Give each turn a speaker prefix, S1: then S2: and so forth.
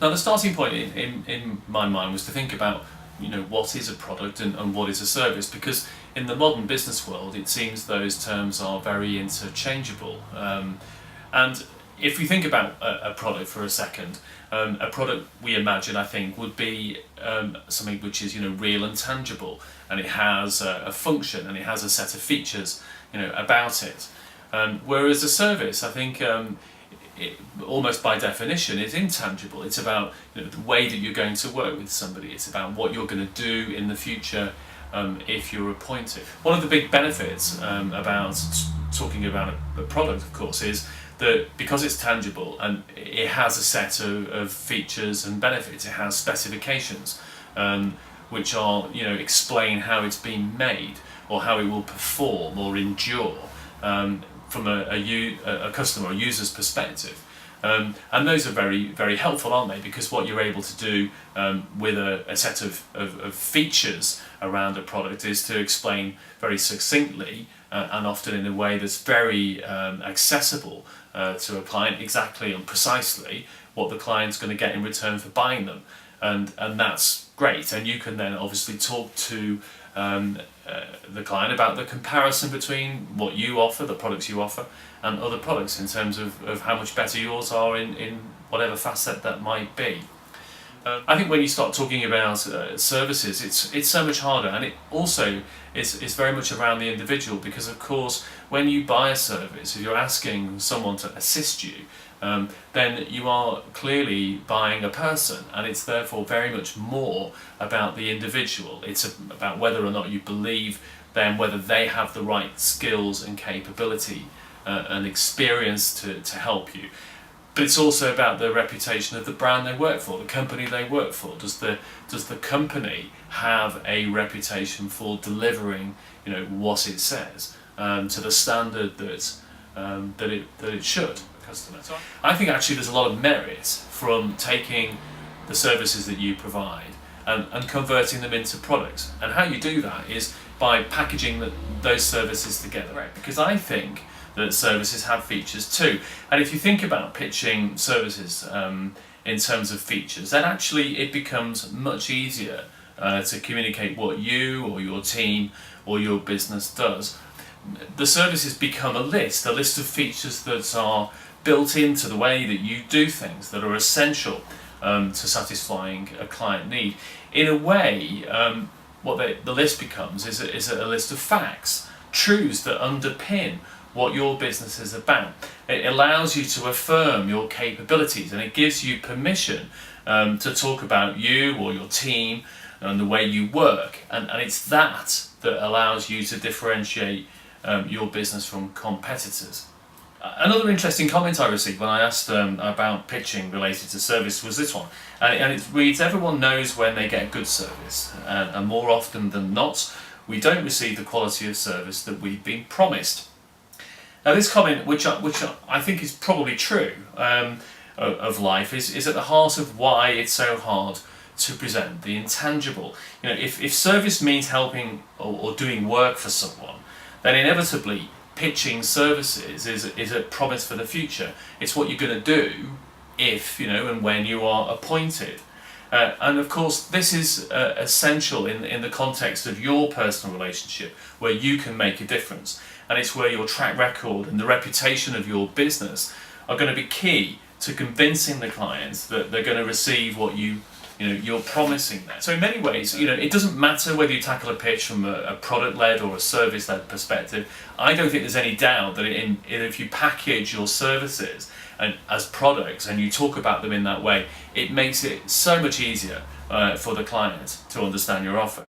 S1: Now, the starting point in my mind was to think about, what is a product and what is a service, because in the modern business world it seems those terms are very interchangeable. And if we think about a product for a second, a product we imagine, I think, would be something which is real and tangible, and it has a function and it has a set of features about it. Whereas a service, I think, almost by definition, is intangible. It's about the way that you're going to work with somebody. It's about what you're going to do in the future if you're appointed. One of the big benefits about talking about a product, of course, is that because it's tangible and it has a set of features and benefits, it has specifications which are explain how it's been made or how it will perform or endure from a customer or user's perspective. And those are very, very helpful, aren't they? Because what you're able to do with a set of features around a product is to explain very succinctly and often in a way that's very accessible to a client exactly and precisely what the client's going to get in return for buying them. And that's great. And you can then obviously talk to the client about the comparison between what you offer, the products you offer, and other products in terms of how much better yours are in whatever facet that might be. I think when you start talking about services, it's so much harder, and it also is very much around the individual, because of course when you buy a service, if you're asking someone to assist you, then you are clearly buying a person, and it's therefore very much more about the individual. It's about whether or not you believe them, whether they have the right skills and capability and experience to help you. But it's also about the reputation of the brand they work for, the company they work for. Does the company have a reputation for delivering, what it says to the standard that it should? Customer. I think actually there's a lot of merit from taking the services that you provide and converting them into products. And how you do that is by packaging those services together. Right. Because I think that services have features too. And if you think about pitching services in terms of features, then actually it becomes much easier to communicate what you or your team or your business does. The services become a list of features that are built into the way that you do things, that are essential to satisfying a client need. In a way, what the list becomes is a list of facts, truths that underpin what your business is about. It allows you to affirm your capabilities, and it gives you permission to talk about you or your team and the way you work, and it's that allows you to differentiate your business from competitors. Another interesting comment I received when I asked about pitching related to service was this one, and it reads: everyone knows when they get good service, and more often than not we don't receive the quality of service that we've been promised. Now, this comment, which I think is probably true of life, is at the heart of why it's so hard to present the intangible. If service means helping or doing work for someone, then inevitably pitching services is a promise for the future. It's what you're going to do if and when you are appointed. And of course this is essential in the context of your personal relationship, where you can make a difference, and it's where your track record and the reputation of your business are going to be key to convincing the clients that they're going to receive what you're promising them. So in many ways, it doesn't matter whether you tackle a pitch from a product-led or a service-led perspective. I don't think there's any doubt that if you package your services as products and you talk about them in that way, it makes it so much easier for the client to understand your offer.